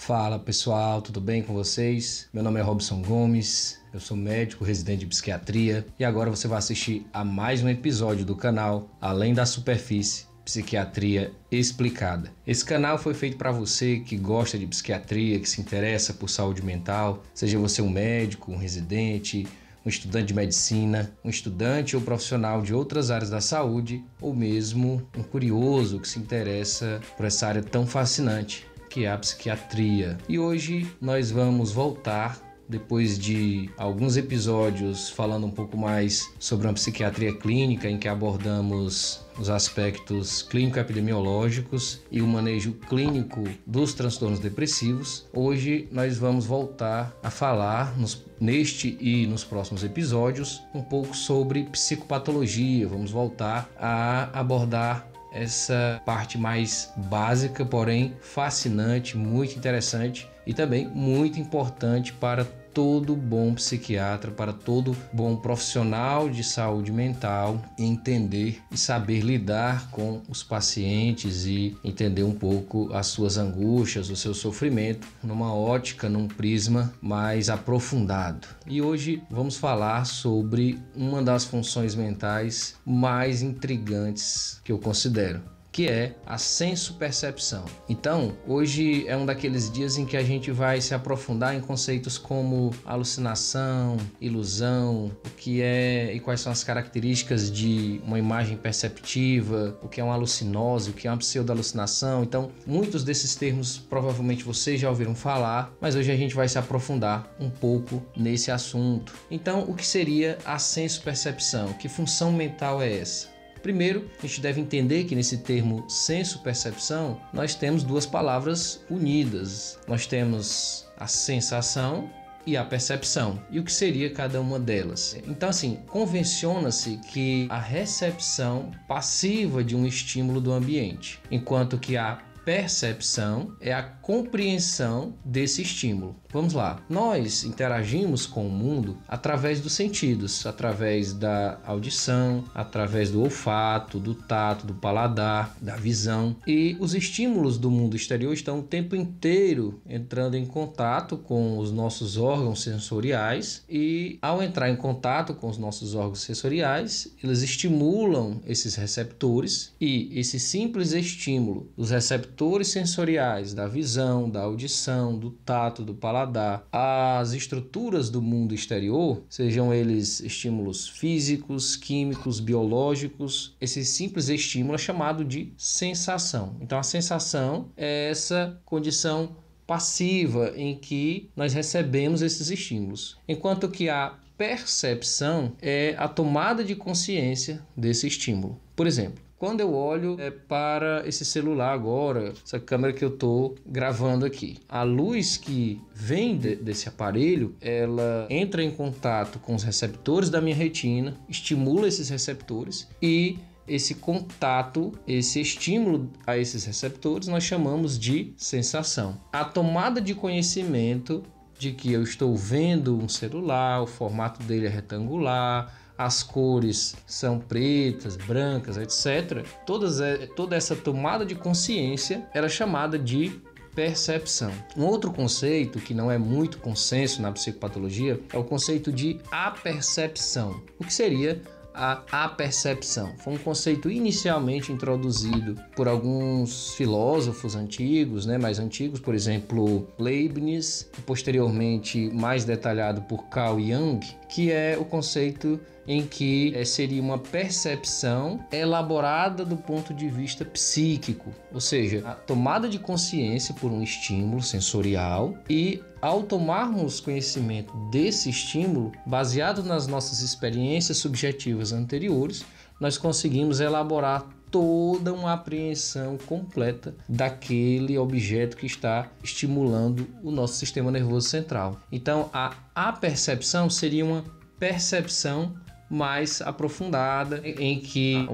Fala pessoal, tudo bem com vocês? Meu nome é Robson Gomes, eu sou médico residente de psiquiatria e agora você vai assistir a mais um episódio do canal Além da Superfície, Psiquiatria Explicada. Esse canal foi feito para você que gosta de psiquiatria, que se interessa por saúde mental, seja você um médico, um residente, um estudante de medicina, um estudante ou profissional de outras áreas da saúde, ou mesmo um curioso que se interessa por essa área tão fascinante que é a psiquiatria. E hoje nós vamos voltar, depois de alguns episódios falando um pouco mais sobre uma psiquiatria clínica, em que abordamos os aspectos clínico-epidemiológicos e o manejo clínico dos transtornos depressivos. Hoje nós vamos voltar a falar neste e nos próximos episódios um pouco sobre psicopatologia. Vamos voltar a abordar essa parte mais básica, porém fascinante, muito interessante e também muito importante para todo bom psiquiatra, para todo bom profissional de saúde mental entender e saber lidar com os pacientes e entender um pouco as suas angústias, o seu sofrimento, numa ótica, num prisma mais aprofundado. E hoje vamos falar sobre uma das funções mentais mais intrigantes que eu considero, que é a senso-percepção. Então, hoje é um daqueles dias em que a gente vai se aprofundar em conceitos como alucinação, ilusão, o que é e quais são as características de uma imagem perceptiva, o que é uma alucinose, o que é uma pseudo-alucinação. Então, muitos desses termos provavelmente vocês já ouviram falar, mas hoje a gente vai se aprofundar um pouco nesse assunto. Então, o que seria a senso-percepção? Que função mental é essa? Primeiro, a gente deve entender que nesse termo senso-percepção, nós temos duas palavras unidas. Nós temos a sensação e a percepção. E o que seria cada uma delas? Então, assim, convenciona-se que a recepção passiva de um estímulo do ambiente, enquanto que a percepção é a compreensão desse estímulo. Vamos lá. Nós interagimos com o mundo através dos sentidos, através da audição, através do olfato, do tato, do paladar, da visão. E os estímulos do mundo exterior estão o tempo inteiro entrando em contato com os nossos órgãos sensoriais e, ao entrar em contato com os nossos órgãos sensoriais, eles estimulam esses receptores e esse simples estímulo dos receptores sensoriais da visão, da audição, do tato, do paladar, as estruturas do mundo exterior, sejam eles estímulos físicos, químicos, biológicos, esse simples estímulo é chamado de sensação. Então a sensação é essa condição passiva em que nós recebemos esses estímulos, enquanto que a percepção é a tomada de consciência desse estímulo. Por exemplo, quando eu olho para esse celular agora, essa câmera que eu estou gravando aqui, a luz que vem desse aparelho, ela entra em contato com os receptores da minha retina, estimula esses receptores e esse contato, esse estímulo a esses receptores nós chamamos de sensação. A tomada de conhecimento de que eu estou vendo um celular, o formato dele é retangular, as cores são pretas, brancas, etc. Toda essa tomada de consciência era chamada de percepção. Um outro conceito que não é muito consenso na psicopatologia é o conceito de apercepção. O que seria a apercepção? Foi um conceito inicialmente introduzido por alguns filósofos antigos, mais antigos, por exemplo, Leibniz, e posteriormente mais detalhado por Carl Jung, que é o conceito em que seria uma percepção elaborada do ponto de vista psíquico, ou seja, a tomada de consciência por um estímulo sensorial e, ao tomarmos conhecimento desse estímulo, baseado nas nossas experiências subjetivas anteriores, nós conseguimos elaborar toda uma apreensão completa daquele objeto que está estimulando o nosso sistema nervoso central. Então, a apercepção seria uma percepção mais aprofundada, em que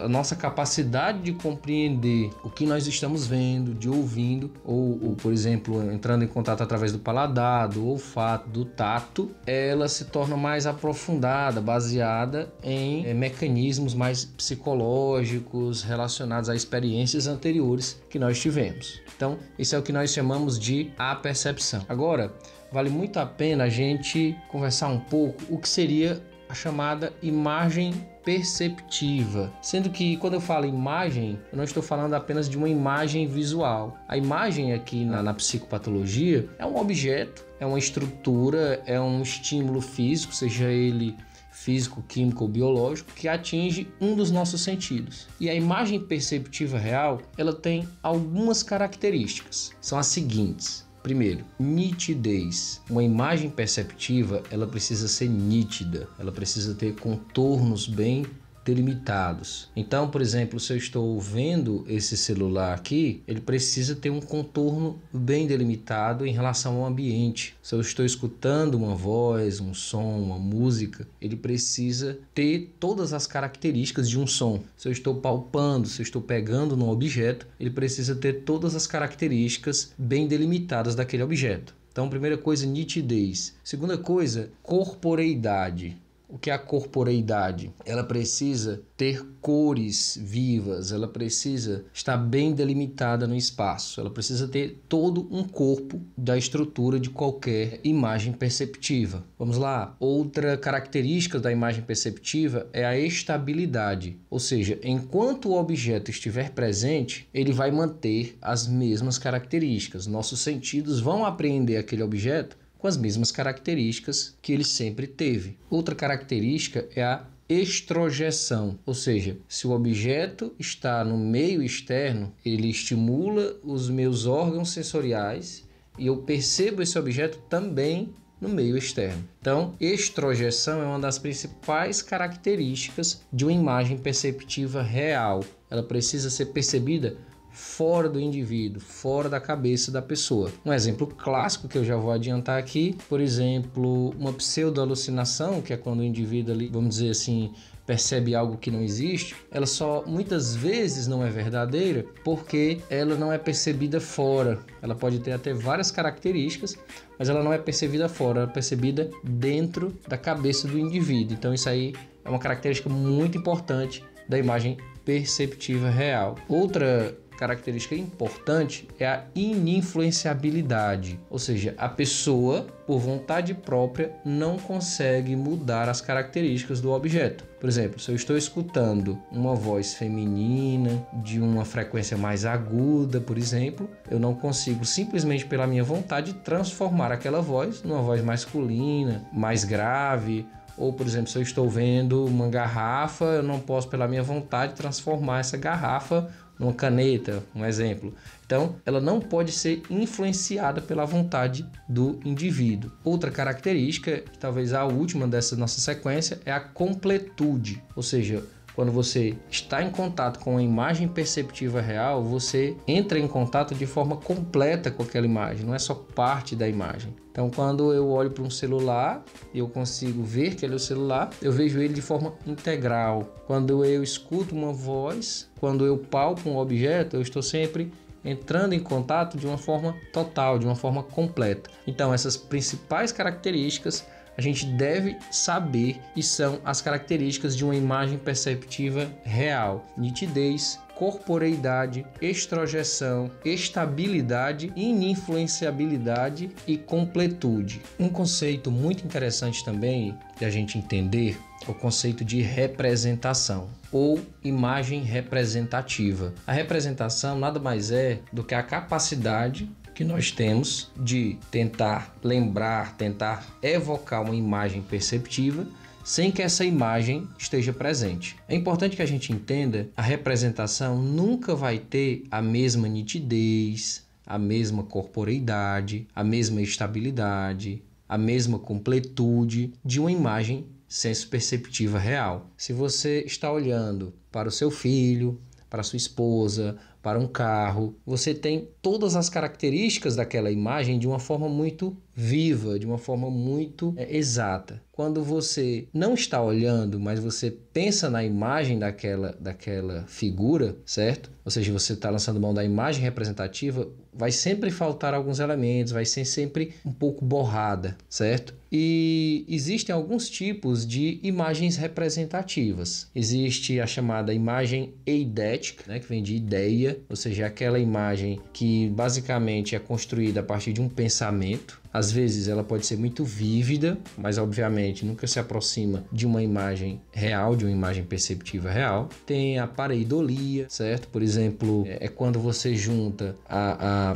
a nossa capacidade de compreender o que nós estamos vendo, de ouvindo, ou, por exemplo, entrando em contato através do paladar, do olfato, do tato, ela se torna mais aprofundada, baseada em mecanismos mais psicológicos relacionados a experiências anteriores que nós tivemos. Então, isso é o que nós chamamos de apercepção. Agora, vale muito a pena a gente conversar um pouco o que seria a chamada imagem perceptiva, sendo que quando eu falo imagem, eu não estou falando apenas de uma imagem visual. A imagem aqui na psicopatologia é um objeto, é uma estrutura, é um estímulo físico, seja ele físico, químico ou biológico, que atinge um dos nossos sentidos. E a imagem perceptiva real, ela tem algumas características, são as seguintes. Primeiro, nitidez. Uma imagem perceptiva, ela precisa ser nítida, ela precisa ter contornos bem delimitados. Então, por exemplo, se eu estou vendo esse celular aqui, ele precisa ter um contorno bem delimitado em relação ao ambiente. Se eu estou escutando uma voz, um som, uma música, ele precisa ter todas as características de um som. Se eu estou palpando, se eu estou pegando num objeto, ele precisa ter todas as características bem delimitadas daquele objeto. Então, primeira coisa, nitidez. Segunda coisa, corporeidade. O que é a corporeidade? Ela precisa ter cores vivas, ela precisa estar bem delimitada no espaço, ela precisa ter todo um corpo da estrutura de qualquer imagem perceptiva. Vamos lá, outra característica da imagem perceptiva é a estabilidade, ou seja, enquanto o objeto estiver presente, ele vai manter as mesmas características. Nossos sentidos vão apreender aquele objeto com as mesmas características que ele sempre teve. Outra característica é a extrojeção, ou seja, se o objeto está no meio externo, ele estimula os meus órgãos sensoriais e eu percebo esse objeto também no meio externo. Então, extrojeção é uma das principais características de uma imagem perceptiva real. Ela precisa ser percebida fora do indivíduo, fora da cabeça da pessoa. Um exemplo clássico que eu já vou adiantar aqui, por exemplo, uma pseudo-alucinação, que é quando o indivíduo ali, vamos dizer assim, percebe algo que não existe, ela só muitas vezes não é verdadeira porque ela não é percebida fora. Ela pode ter até várias características, mas ela não é percebida fora, ela é percebida dentro da cabeça do indivíduo. Então isso aí é uma característica muito importante da imagem perceptiva real. Outra característica importante é a ininfluenciabilidade, ou seja, a pessoa, por vontade própria, não consegue mudar as características do objeto. Por exemplo, se eu estou escutando uma voz feminina de uma frequência mais aguda, por exemplo, eu não consigo simplesmente pela minha vontade transformar aquela voz numa voz masculina, mais grave. Ou, por exemplo, se eu estou vendo uma garrafa, eu não posso pela minha vontade transformar essa garrafa numa caneta, um exemplo. Então, ela não pode ser influenciada pela vontade do indivíduo. Outra característica, talvez a última dessa nossa sequência, é a completude, ou seja, quando você está em contato com a imagem perceptiva real, você entra em contato de forma completa com aquela imagem, não é só parte da imagem. Então, quando eu olho para um celular e eu consigo ver que ele é o celular, eu vejo ele de forma integral. Quando eu escuto uma voz, quando eu palpo um objeto, eu estou sempre entrando em contato de uma forma total, de uma forma completa. Então, essas principais características a gente deve saber e são as características de uma imagem perceptiva real: nitidez, corporeidade, extrojeção, estabilidade, ininfluenciabilidade e completude. Um conceito muito interessante também de a gente entender é o conceito de representação ou imagem representativa. A representação nada mais é do que a capacidade que nós temos de tentar lembrar, tentar evocar uma imagem perceptiva sem que essa imagem esteja presente. É importante que a gente entenda, a representação nunca vai ter a mesma nitidez, a mesma corporeidade, a mesma estabilidade, a mesma completude de uma imagem senso-perceptiva real. Se você está olhando para o seu filho, para sua esposa, para um carro, você tem todas as características daquela imagem de uma forma muito viva, de uma forma muito exata. Quando você não está olhando, mas você pensa na imagem daquela figura, certo? Ou seja, você está lançando mão da imagem representativa, vai sempre faltar alguns elementos, vai ser sempre um pouco borrada, certo? E existem alguns tipos de imagens representativas. Existe a chamada imagem eidética, né, que vem de ideia, ou seja, aquela imagem que basicamente é construída a partir de um pensamento. Às vezes ela pode ser muito vívida, mas obviamente nunca se aproxima de uma imagem real, de uma imagem perceptiva real. Tem a pareidolia, certo? Por exemplo, é quando você junta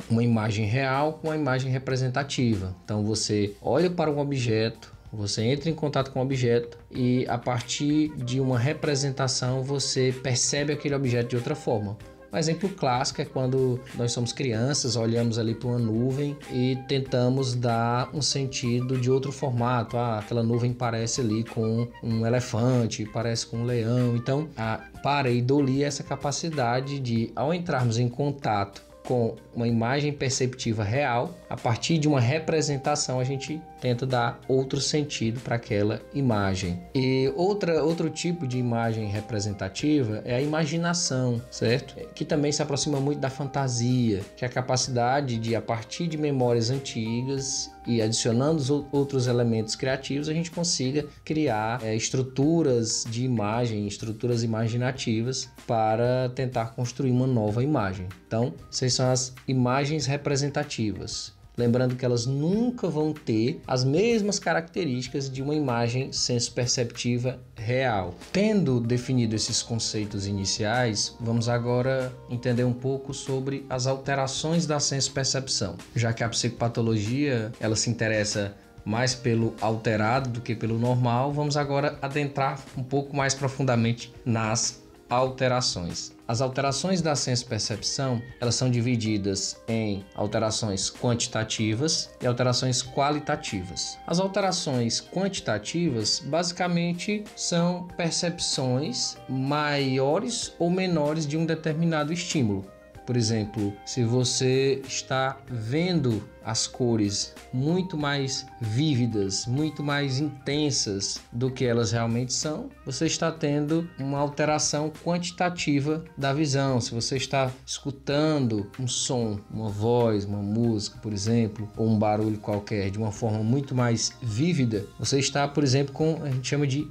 uma imagem real com uma imagem representativa. Então você olha para um objeto, você entra em contato com o objeto e a partir de uma representação você percebe aquele objeto de outra forma. Um exemplo clássico é quando nós somos crianças, olhamos ali para uma nuvem e tentamos dar um sentido de outro formato. Aquela nuvem parece ali com um elefante, parece com um leão. Então, a pareidolia é essa capacidade de, ao entrarmos em contato com uma imagem perceptiva real, a partir de uma representação a gente tenta dar outro sentido para aquela imagem. E outro tipo de imagem representativa é a imaginação, certo? Que também se aproxima muito da fantasia, que é a capacidade de, a partir de memórias antigas e adicionando outros elementos criativos, a gente consiga criar estruturas de imagem, estruturas imaginativas para tentar construir uma nova imagem. Então, essas são as imagens representativas. Lembrando que elas nunca vão ter as mesmas características de uma imagem senso-perceptiva real. Tendo definido esses conceitos iniciais, vamos agora entender um pouco sobre as alterações da senso-percepção. Já que a psicopatologia ela se interessa mais pelo alterado do que pelo normal, vamos agora adentrar um pouco mais profundamente nas alterações. As alterações da senso-percepção, elas são divididas em alterações quantitativas e alterações qualitativas. As alterações quantitativas, basicamente, são percepções maiores ou menores de um determinado estímulo. Por exemplo, se você está vendo as cores muito mais vívidas, muito mais intensas do que elas realmente são, você está tendo uma alteração quantitativa da visão. Se você está escutando um som, uma voz, uma música, por exemplo, ou um barulho qualquer de uma forma muito mais vívida, você está, por exemplo, a gente chama de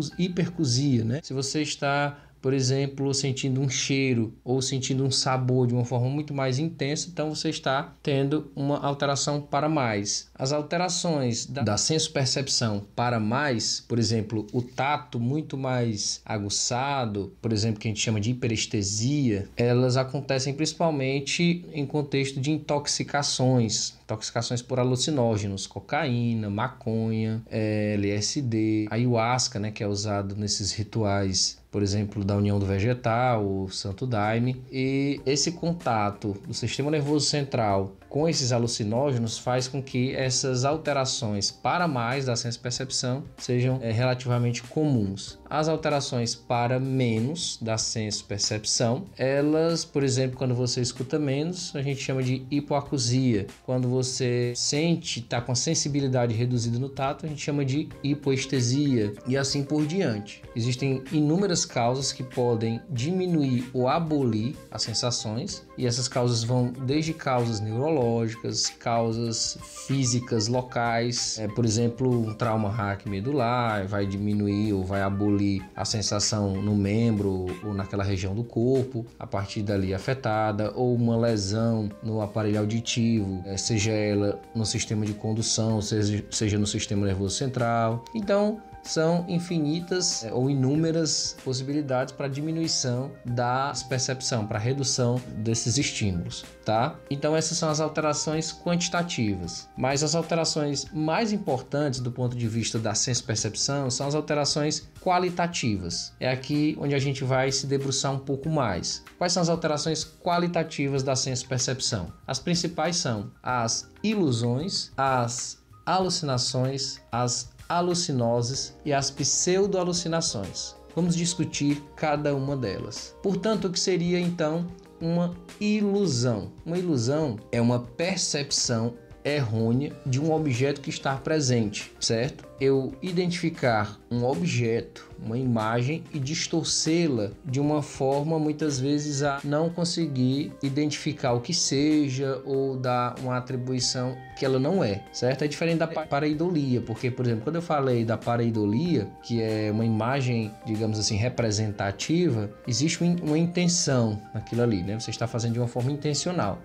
hipercusia, né? Se você está, por exemplo, sentindo um cheiro ou sentindo um sabor de uma forma muito mais intensa, então você está tendo uma alteração para mais. As alterações da senso-percepção para mais, por exemplo, o tato muito mais aguçado, por exemplo, que a gente chama de hiperestesia, elas acontecem principalmente em contexto de intoxicações por alucinógenos, cocaína, maconha, LSD, ayahuasca, né, que é usado nesses rituais, por exemplo, da união do vegetal, o Santo Daime. E esse contato do sistema nervoso central com esses alucinógenos faz com que essas alterações para mais da senso-percepção sejam relativamente comuns. As alterações para menos da senso-percepção, elas, por exemplo, quando você escuta menos, a gente chama de hipoacusia. Quando você sente, está com a sensibilidade reduzida no tato, a gente chama de hipoestesia e assim por diante. Existem inúmeras causas que podem diminuir ou abolir as sensações, e essas causas vão desde causas neurológicas, causas físicas locais, por exemplo, um trauma raquimedular vai diminuir ou vai abolir a sensação no membro ou naquela região do corpo, a partir dali afetada, ou uma lesão no aparelho auditivo, seja ela no sistema de condução, seja no sistema nervoso central. Então, são infinitas ou inúmeras possibilidades para diminuição da percepção, para redução desses estímulos, tá? Então essas são as alterações quantitativas. Mas as alterações mais importantes do ponto de vista da senso-percepção são as alterações qualitativas. É aqui onde a gente vai se debruçar um pouco mais. Quais são as alterações qualitativas da senso-percepção? As principais são as ilusões, as alucinações, as alucinoses e as pseudo-alucinações. Vamos discutir cada uma delas. Portanto, o que seria então uma ilusão? Uma ilusão é uma percepção errônea de um objeto que está presente, certo? Eu identificar um objeto, uma imagem e distorcê-la de uma forma muitas vezes a não conseguir identificar o que seja ou dar uma atribuição que ela não é, certo? É diferente da pareidolia, porque, por exemplo, quando eu falei da pareidolia, que é uma imagem, digamos assim, representativa, existe uma intenção naquilo ali, né? Você está fazendo de uma forma intencional.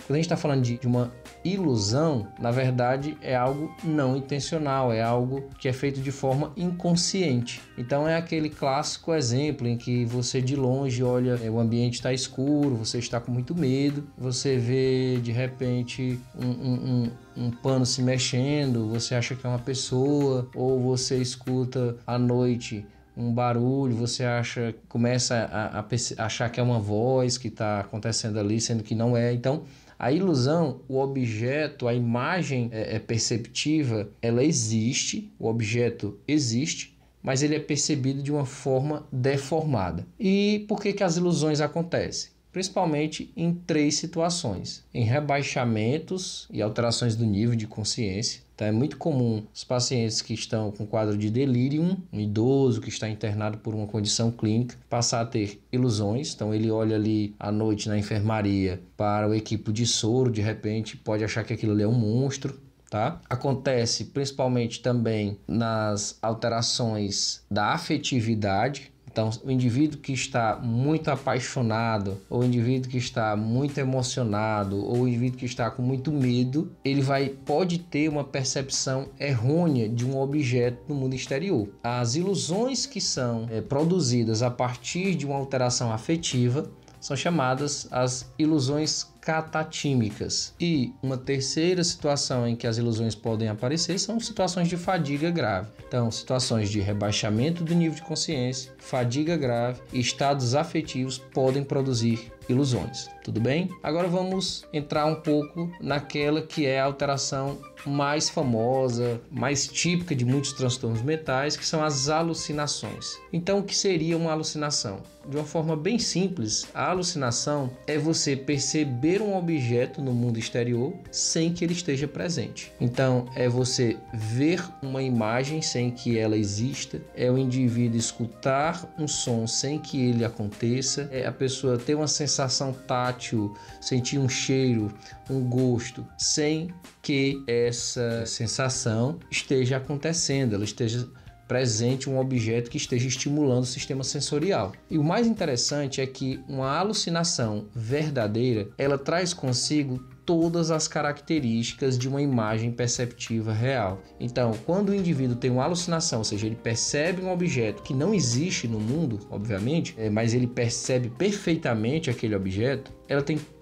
Quando a gente está falando de uma ilusão, na verdade é algo não intencional, é algo que é feito de forma inconsciente. Então é aquele clássico exemplo em que você de longe olha, o ambiente está escuro, você está com muito medo, você vê de repente um pano se mexendo, você acha que é uma pessoa, ou você escuta à noite um barulho, você começa a achar que é uma voz que está acontecendo ali, sendo que não é. Então, a ilusão, o objeto, a imagem perceptiva, ela existe, o objeto existe, mas ele é percebido de uma forma deformada. E por que as ilusões acontecem? Principalmente em 3 situações: em rebaixamentos e alterações do nível de consciência. Então, é muito comum os pacientes que estão com quadro de delírio, um idoso que está internado por uma condição clínica, passar a ter ilusões. Então, ele olha ali à noite na enfermaria para o equipo de soro, de repente pode achar que aquilo ali é um monstro. Tá? Acontece principalmente também nas alterações da afetividade. Então, o indivíduo que está muito apaixonado, ou o indivíduo que está muito emocionado, ou o indivíduo que está com muito medo, ele pode ter uma percepção errônea de um objeto no mundo exterior. As ilusões que são produzidas a partir de uma alteração afetiva são chamadas as ilusões catatímicas. E uma terceira situação em que as ilusões podem aparecer são situações de fadiga grave. Então, situações de rebaixamento do nível de consciência, fadiga grave e estados afetivos podem produzir ilusões. Tudo bem? Agora vamos entrar um pouco naquela que é a alteração mais famosa, mais típica de muitos transtornos mentais, que são as alucinações. Então, o que seria uma alucinação? De uma forma bem simples, a alucinação é você perceber um objeto no mundo exterior sem que ele esteja presente. Então, é você ver uma imagem sem que ela exista, é o indivíduo escutar um som sem que ele aconteça, é a pessoa ter uma sensação tátil, sentir um cheiro, um gosto, sem que essa sensação esteja acontecendo, ela esteja presente um objeto que esteja estimulando o sistema sensorial. E o mais interessante é que uma alucinação verdadeira, ela traz consigo todas as características de uma imagem perceptiva real. Então, quando o indivíduo tem uma alucinação, ou seja, ele percebe um objeto que não existe no mundo, obviamente, mas ele percebe perfeitamente aquele objeto,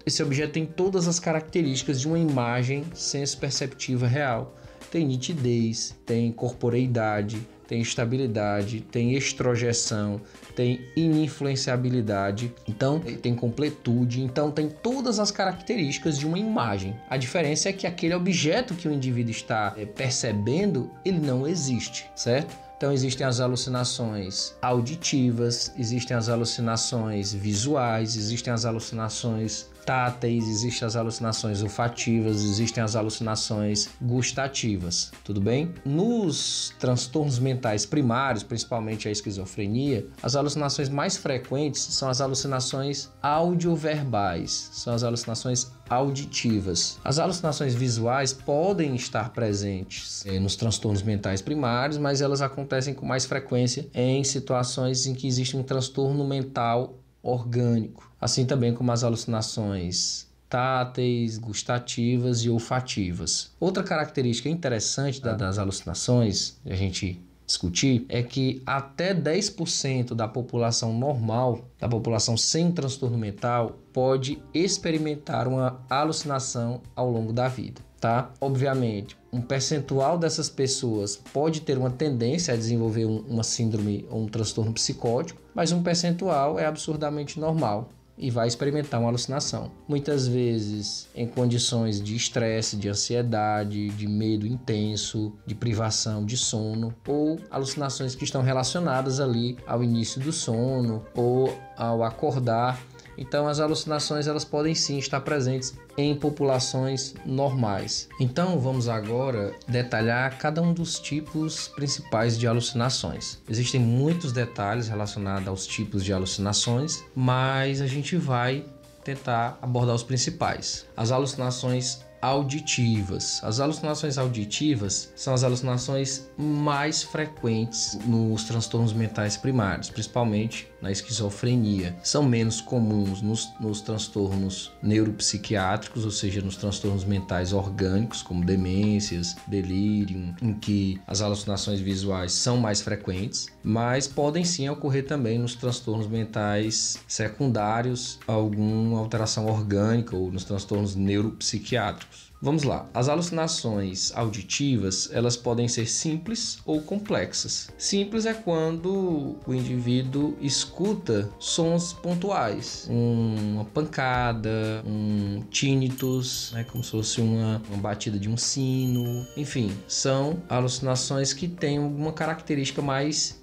esse objeto tem todas as características de uma imagem senso-perceptiva real. Tem nitidez, tem corporeidade, tem estabilidade, tem extrojeção, tem ininfluenciabilidade, então tem completude, então tem todas as características de uma imagem. A diferença é que aquele objeto que o indivíduo está percebendo, ele não existe, certo? Então existem as alucinações auditivas, existem as alucinações visuais, existem as alucinações táteis, existem as alucinações olfativas, existem as alucinações gustativas, tudo bem? Nos transtornos mentais primários, principalmente a esquizofrenia, as alucinações mais frequentes são as alucinações audioverbais, são as alucinações auditivas. As alucinações visuais podem estar presentes nos transtornos mentais primários, mas elas acontecem com mais frequência em situações em que existe um transtorno mental orgânico, assim também como as alucinações táteis, gustativas e olfativas. Outra característica interessante das alucinações, a gente discutir, é que até 10% da população normal, da população sem transtorno mental, pode experimentar uma alucinação ao longo da vida, tá? Obviamente, um percentual dessas pessoas pode ter uma tendência a desenvolver uma síndrome ou um transtorno psicótico, mas um percentual é absurdamente normal e vai experimentar uma alucinação. Muitas vezes em condições de estresse, de ansiedade, de medo intenso, de privação de sono, ou alucinações que estão relacionadas ali ao início do sono ou ao acordar Então as alucinações elas podem sim estar presentes em populações normais. Então vamos agora detalhar cada um dos tipos principais de alucinações. Existem muitos detalhes relacionados aos tipos de alucinações, mas a gente vai tentar abordar os principais. As alucinações auditivas. As alucinações auditivas são as alucinações mais frequentes nos transtornos mentais primários, principalmente na esquizofrenia. São menos comuns nos transtornos neuropsiquiátricos, ou seja, nos transtornos mentais orgânicos, como demências, delírio, em que as alucinações visuais são mais frequentes, mas podem sim ocorrer também nos transtornos mentais secundários, alguma alteração orgânica ou nos transtornos neuropsiquiátricos. Vamos lá. As alucinações auditivas, elas podem ser simples ou complexas. Simples é quando o indivíduo escuta sons pontuais, uma pancada, um tinnitus, como se fosse uma batida de um sino. Enfim, são alucinações que têm alguma característica mais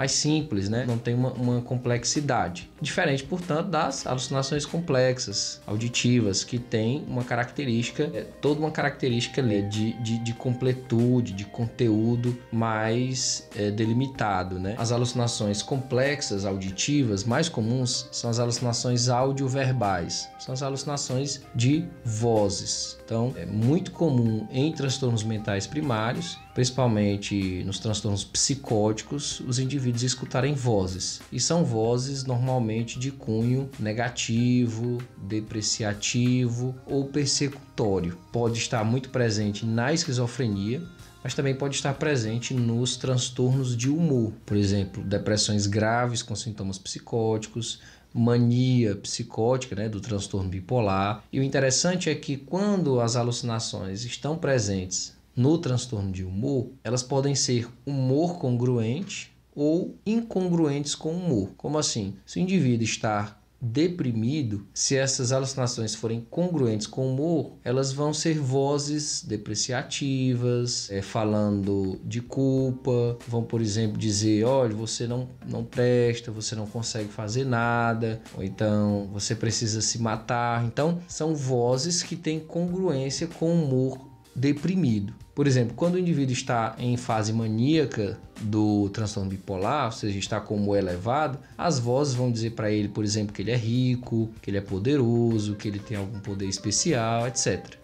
simples, não tem uma complexidade. Diferente, portanto, das alucinações complexas, auditivas, que tem uma característica, toda uma característica ali de completude, de conteúdo mais delimitado, As alucinações complexas, auditivas, mais comuns são as alucinações audioverbais, são as alucinações de vozes. Então, é muito comum em transtornos mentais primários, principalmente nos transtornos psicóticos, os indivíduos escutarem vozes. E são vozes normalmente de cunho negativo, depreciativo ou persecutório. Pode estar muito presente na esquizofrenia, mas também pode estar presente nos transtornos de humor. Por exemplo, depressões graves com sintomas psicóticos, mania psicótica, do transtorno bipolar. E o interessante é que quando as alucinações estão presentes no transtorno de humor, elas podem ser humor congruente ou incongruentes com o humor. Como assim? Se o indivíduo está deprimido, se essas alucinações forem congruentes com o humor, elas vão ser vozes depreciativas, falando de culpa, vão, por exemplo, dizer, olha, você não presta, você não consegue fazer nada, ou então você precisa se matar. Então, são vozes que têm congruência com o humor deprimido. Por exemplo, quando o indivíduo está em fase maníaca do transtorno bipolar, ou seja, está com o humor elevado, as vozes vão dizer para ele, por exemplo, que ele é rico, que ele é poderoso, que ele tem algum poder especial, etc.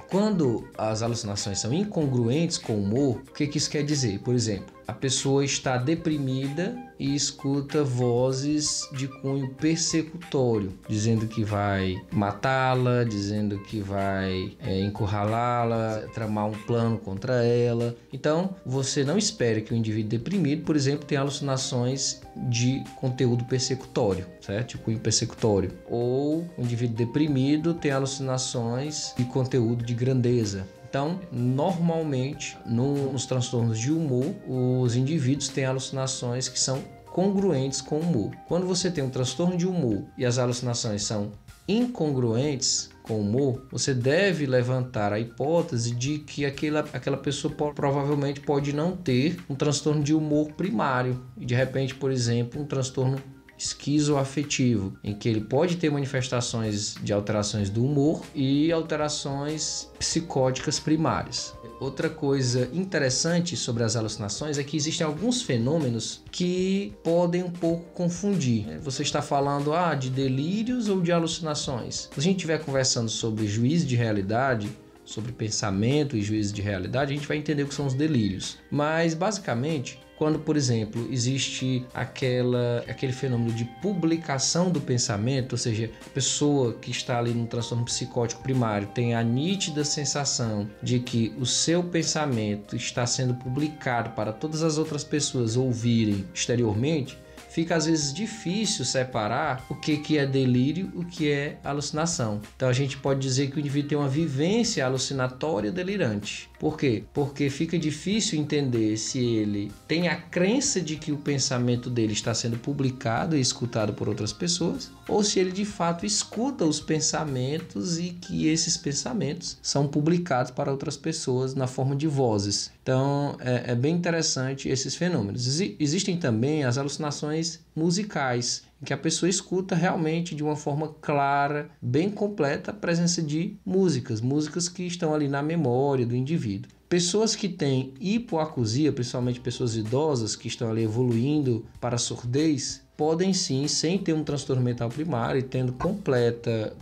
Quando as alucinações são incongruentes com o humor, o que isso quer dizer? Por exemplo, a pessoa está deprimida e escuta vozes de cunho persecutório, dizendo que vai matá-la, dizendo que vai encurralá-la, tramar um plano contra ela. Então, você não espere que o indivíduo deprimido, por exemplo, tenha alucinações de conteúdo persecutório, certo? De cunho persecutório. Ou o indivíduo deprimido tem alucinações de conteúdo de grandeza. Então, normalmente, nos transtornos de humor, os indivíduos têm alucinações que são congruentes com o humor. Quando você tem um transtorno de humor e as alucinações são incongruentes com o humor, você deve levantar a hipótese de que aquela pessoa provavelmente pode não ter um transtorno de humor primário e, de repente, por exemplo, um transtorno esquizoafetivo, em que ele pode ter manifestações de alterações do humor e alterações psicóticas primárias. Outra coisa interessante sobre as alucinações é que existem alguns fenômenos que podem um pouco confundir. Você está falando de delírios ou de alucinações? Se a gente estiver conversando sobre juízo de realidade, sobre pensamento e juízo de realidade, a gente vai entender o que são os delírios. Mas, basicamente, quando, por exemplo, existe aquele fenômeno de publicação do pensamento, ou seja, a pessoa que está ali no transtorno psicótico primário tem a nítida sensação de que o seu pensamento está sendo publicado para todas as outras pessoas ouvirem exteriormente, fica às vezes difícil separar o que é delírio e o que é alucinação. Então a gente pode dizer que o indivíduo tem uma vivência alucinatória delirante. Por quê? Porque fica difícil entender se ele tem a crença de que o pensamento dele está sendo publicado e escutado por outras pessoas, ou se ele de fato escuta os pensamentos e que esses pensamentos são publicados para outras pessoas na forma de vozes. Então é bem interessante esses fenômenos. Existem também as alucinações musicais, em que a pessoa escuta realmente de uma forma clara, bem completa, a presença de músicas que estão ali na memória do indivíduo. Pessoas que têm hipoacusia, principalmente pessoas idosas que estão ali evoluindo para a surdez, podem sim, sem ter um transtorno mental primário e tendo completa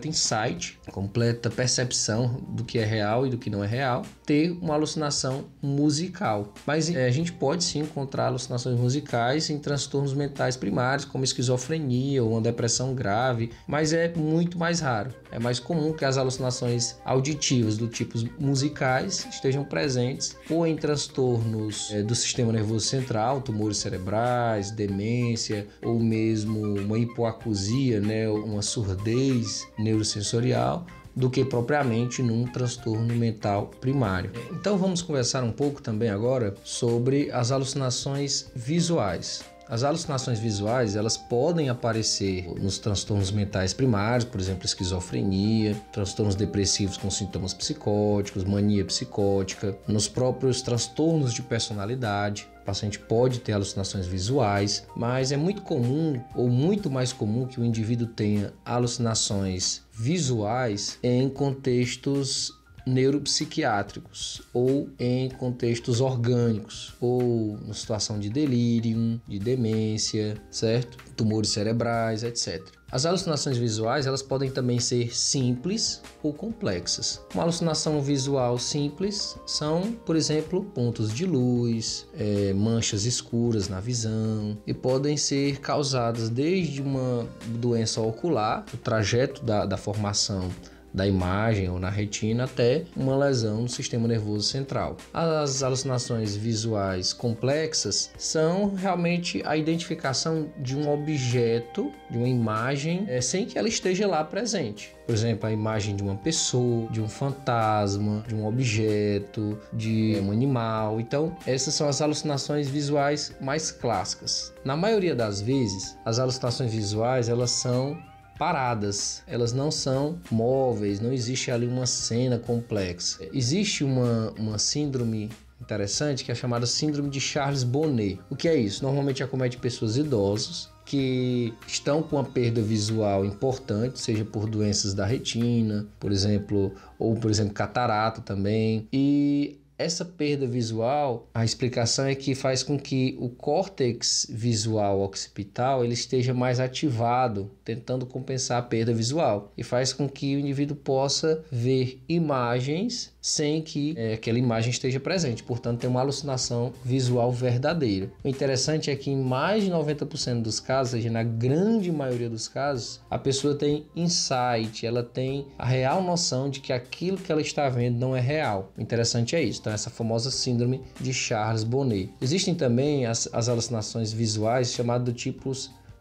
insight, completa percepção do que é real e do que não é real, ter uma alucinação musical. Mas a gente pode sim encontrar alucinações musicais em transtornos mentais primários, como esquizofrenia ou uma depressão grave, mas é muito mais raro. É mais comum que as alucinações auditivas do tipo musicais estejam presentes ou em transtornos do sistema nervoso central, tumores cerebrais, demência, ou mesmo uma hipoacusia, né, uma surdez neurosensorial, do que propriamente num transtorno mental primário. Então vamos conversar um pouco também agora sobre as alucinações visuais. As alucinações visuais, elas podem aparecer nos transtornos mentais primários, por exemplo, esquizofrenia, transtornos depressivos com sintomas psicóticos, mania psicótica, nos próprios transtornos de personalidade. O paciente pode ter alucinações visuais, mas é muito comum ou muito mais comum que o indivíduo tenha alucinações visuais em contextos neuropsiquiátricos ou em contextos orgânicos ou na situação de delírio, de demência, certo? Tumores cerebrais, etc. As alucinações visuais, elas podem também ser simples ou complexas. Uma alucinação visual simples são, por exemplo, pontos de luz, manchas escuras na visão, e podem ser causadas desde uma doença ocular, o trajeto da formação da imagem ou na retina, até uma lesão no sistema nervoso central. As alucinações visuais complexas são realmente a identificação de um objeto, de uma imagem, sem que ela esteja lá presente. Por exemplo, a imagem de uma pessoa, de um fantasma, de um objeto, de um animal. Então, essas são as alucinações visuais mais clássicas. Na maioria das vezes, as alucinações visuais, elas são paradas, elas não são móveis, não existe ali uma cena complexa. Existe uma síndrome interessante que é chamada síndrome de Charles Bonnet. O que é isso? Normalmente acomete pessoas idosas que estão com uma perda visual importante, seja por doenças da retina, por exemplo, ou por exemplo catarata também, e essa perda visual, a explicação é que faz com que o córtex visual occipital ele esteja mais ativado, tentando compensar a perda visual, e faz com que o indivíduo possa ver imagens sem que aquela imagem esteja presente, portanto tem uma alucinação visual verdadeira. O interessante é que em mais de 90% dos casos, ou seja, na grande maioria dos casos, a pessoa tem insight, ela tem a real noção de que aquilo que ela está vendo não é real. O interessante é isso, então essa famosa síndrome de Charles Bonnet. Existem também as alucinações visuais chamadas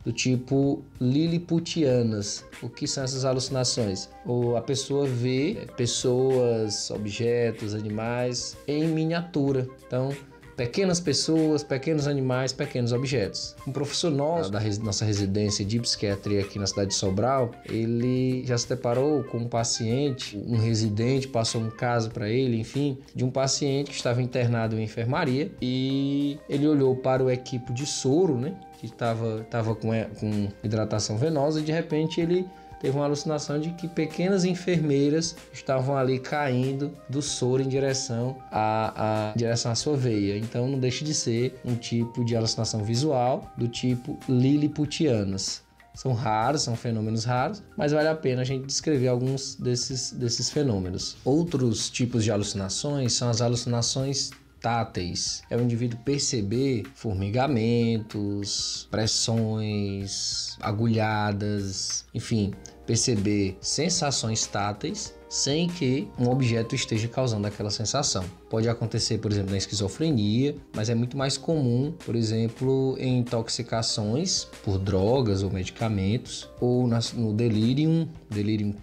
do tipo liliputianas. O que são essas alucinações? A pessoa vê pessoas, objetos, animais em miniatura. Então, pequenas pessoas, pequenos animais, pequenos objetos. Um professor nosso da nossa residência de psiquiatria aqui na cidade de Sobral, ele já se deparou com um paciente, um residente passou um caso para ele, enfim, de um paciente que estava internado em enfermaria, e ele olhou para o equipo de soro, né, que estava com hidratação venosa, e de repente ele teve uma alucinação de que pequenas enfermeiras estavam ali caindo do soro em direção à sua veia. Então não deixa de ser um tipo de alucinação visual do tipo liliputianas. São raros, são fenômenos raros, mas vale a pena a gente descrever alguns desses fenômenos. Outros tipos de alucinações são as alucinações táteis. É o indivíduo perceber formigamentos, pressões, agulhadas, enfim, perceber sensações táteis sem que um objeto esteja causando aquela sensação. Pode acontecer, por exemplo, na esquizofrenia, mas é muito mais comum, por exemplo, em intoxicações por drogas ou medicamentos, ou no delirium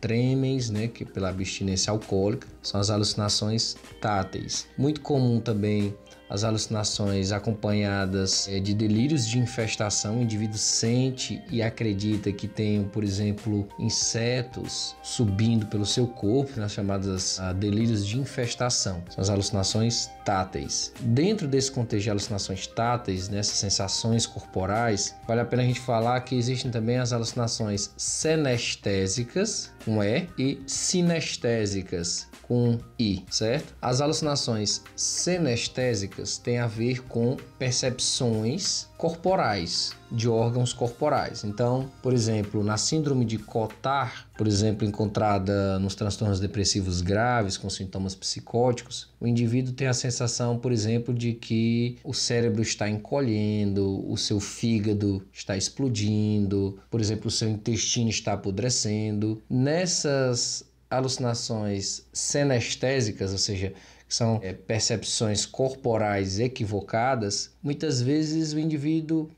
tremens, né, que pela abstinência alcoólica, são as alucinações táteis. Muito comum também as alucinações acompanhadas de delírios de infestação. O indivíduo sente e acredita que tem, por exemplo, insetos subindo pelo seu corpo, nas chamadas delírios de infestação. São as alucinações táteis. Dentro desse contexto de alucinações táteis, nessas sensações corporais, vale a pena a gente falar que existem também as alucinações senestésicas, com E, e sinestésicas, com I, certo? As alucinações senestésicas têm a ver com percepções corporais, de órgãos corporais. Então, por exemplo, na síndrome de Cotard, por exemplo, encontrada nos transtornos depressivos graves com sintomas psicóticos, o indivíduo tem a sensação, por exemplo, de que o cérebro está encolhendo, o seu fígado está explodindo, por exemplo, o seu intestino está apodrecendo. Nessas alucinações senestésicas, ou seja, são percepções corporais equivocadas, muitas vezes o indivíduo,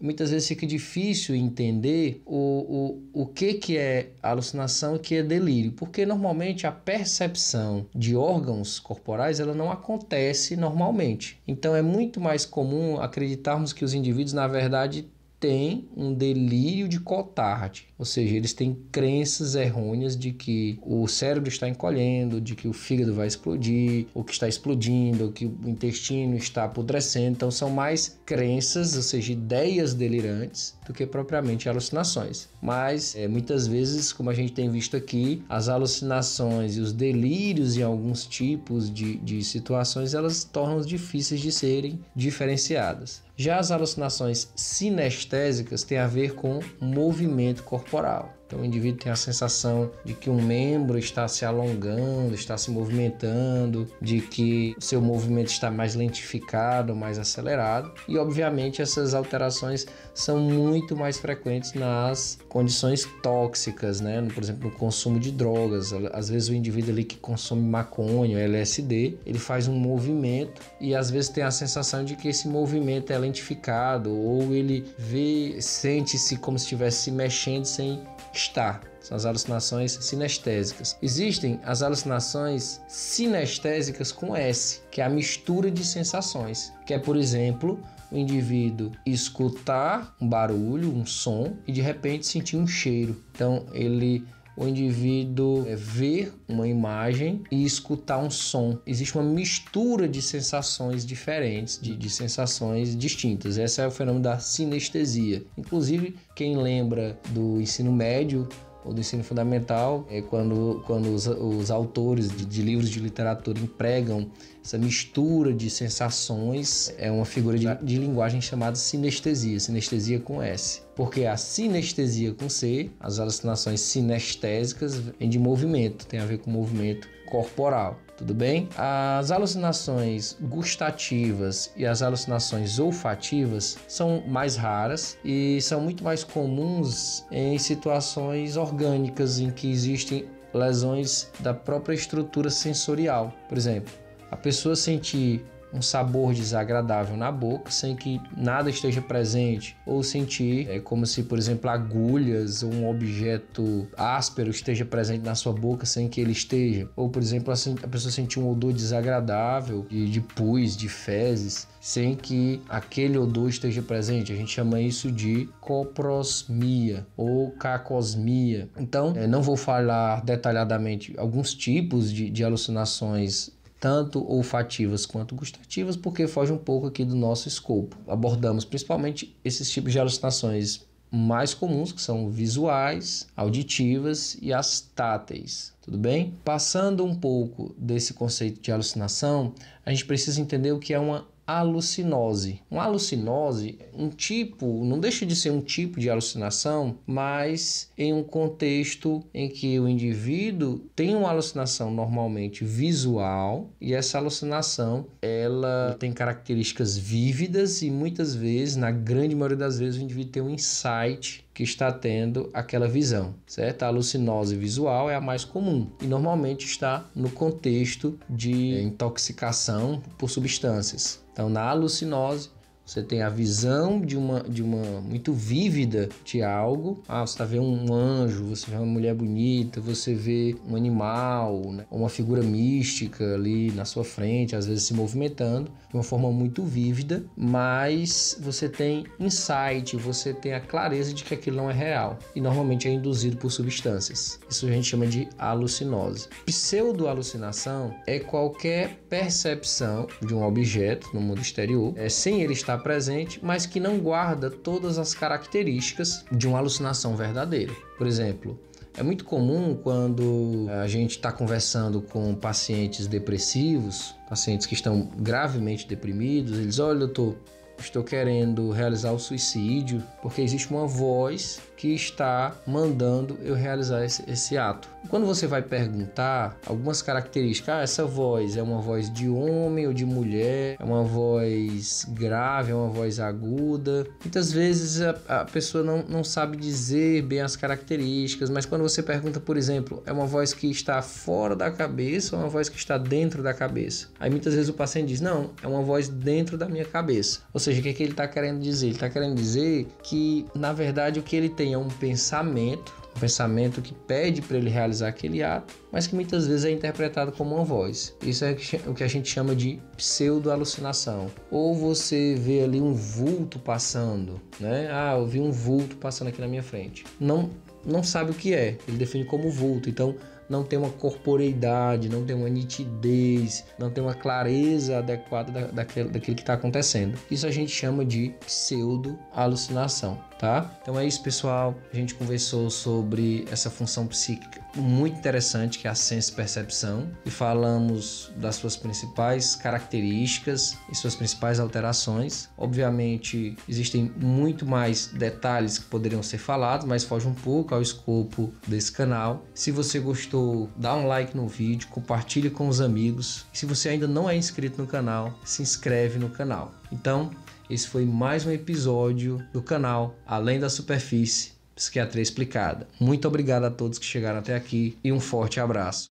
fica difícil entender o que é alucinação e o que é delírio, porque normalmente a percepção de órgãos corporais ela não acontece normalmente. Então é muito mais comum acreditarmos que os indivíduos, na verdade, têm um delírio de Cotard, ou seja, eles têm crenças errôneas de que o cérebro está encolhendo, de que o fígado vai explodir, ou que está explodindo, ou que o intestino está apodrecendo. Então são mais crenças, ou seja, ideias delirantes, do que propriamente alucinações. Mas muitas vezes, como a gente tem visto aqui, as alucinações e os delírios em alguns tipos de situações, elas tornam difíceis de serem diferenciadas. Já as alucinações sinestésicas têm a ver com movimento corporal. Então o indivíduo tem a sensação de que um membro está se alongando, está se movimentando, de que o seu movimento está mais lentificado, mais acelerado. E obviamente essas alterações são muito mais frequentes nas condições tóxicas, né? Por exemplo, no consumo de drogas. Às vezes o indivíduo ali que consome maconha, LSD, ele faz um movimento e às vezes tem a sensação de que esse movimento é lentificado, ou ele sente-se como se estivesse se mexendo sem estar. São as alucinações sinestésicas. Existem as alucinações sinestésicas com S, que é a mistura de sensações, que é, por exemplo, o indivíduo escutar um barulho, um som, e de repente sentir um cheiro. Então o indivíduo ver uma imagem e escutar um som. Existe uma mistura de sensações diferentes, de sensações distintas. Esse é o fenômeno da sinestesia. Inclusive, quem lembra do ensino médio ou do ensino fundamental, quando os autores de livros de literatura empregam essa mistura de sensações, é uma figura de linguagem chamada sinestesia, sinestesia com S. Porque a sinestesia com C, as alucinações sinestésicas, vêm de movimento, tem a ver com movimento corporal. Tudo bem? As alucinações gustativas e as alucinações olfativas são mais raras e são muito mais comuns em situações orgânicas em que existem lesões da própria estrutura sensorial. Por exemplo, a pessoa sentir um sabor desagradável na boca sem que nada esteja presente, ou sentir como se, por exemplo, agulhas ou um objeto áspero esteja presente na sua boca sem que ele esteja, ou, por exemplo, a pessoa sentir um odor desagradável de pus, de fezes, sem que aquele odor esteja presente. A gente chama isso de coprosmia ou cacosmia. Então, não vou falar detalhadamente alguns tipos de alucinações tanto olfativas quanto gustativas, porque foge um pouco aqui do nosso escopo. Abordamos principalmente esses tipos de alucinações mais comuns, que são visuais, auditivas e as táteis. Tudo bem? Passando um pouco desse conceito de alucinação, a gente precisa entender o que é uma alucinose. Uma alucinose, não deixa de ser um tipo de alucinação, mas em um contexto em que o indivíduo tem uma alucinação normalmente visual, e essa alucinação ela tem características vívidas e muitas vezes, na grande maioria das vezes, o indivíduo tem um insight que está tendo aquela visão, certo? A alucinose visual é a mais comum e normalmente está no contexto de intoxicação por substâncias. Então, na alucinose, Você tem a visão de uma muito vívida de algo. Você está vendo um anjo, você vê uma mulher bonita, você vê um animal, né? Uma figura mística ali na sua frente, às vezes se movimentando de uma forma muito vívida, mas você tem insight, você tem a clareza de que aquilo não é real e normalmente é induzido por substâncias. Isso a gente chama de alucinose. Pseudo-alucinação é qualquer percepção de um objeto no mundo exterior, sem ele estar presente, mas que não guarda todas as características de uma alucinação verdadeira. Por exemplo, é muito comum quando a gente está conversando com pacientes depressivos, pacientes que estão gravemente deprimidos, eles, olha, doutor, estou querendo realizar o suicídio porque existe uma voz que está mandando eu realizar esse ato. Quando você vai perguntar algumas características, essa voz é uma voz de homem ou de mulher, é uma voz grave, é uma voz aguda. Muitas vezes a pessoa não sabe dizer bem as características, mas quando você pergunta, por exemplo, é uma voz que está fora da cabeça ou uma voz que está dentro da cabeça? Aí muitas vezes o paciente diz, não, é uma voz dentro da minha cabeça. Ou seja, o que ele está querendo dizer? Ele está querendo dizer que, na verdade, o que ele tem é um pensamento que pede para ele realizar aquele ato, mas que muitas vezes é interpretado como uma voz. Isso é o que a gente chama de pseudo-alucinação. Ou você vê ali um vulto passando, né? Eu vi um vulto passando aqui na minha frente. Não sabe o que é, ele define como vulto, então não tem uma corporeidade, não tem uma nitidez, não tem uma clareza adequada daquilo que está acontecendo. Isso a gente chama de pseudo-alucinação, tá? Então é isso, pessoal. A gente conversou sobre essa função psíquica muito interessante, que é a senso-percepção, e falamos das suas principais características e suas principais alterações. Obviamente, existem muito mais detalhes que poderiam ser falados, mas foge um pouco ao escopo desse canal. Se você gostou, dá um like no vídeo, compartilhe com os amigos. E se você ainda não é inscrito no canal, se inscreve no canal. Então, esse foi mais um episódio do canal Além da Superfície, Psiquiatria Explicada. Muito obrigado a todos que chegaram até aqui e um forte abraço.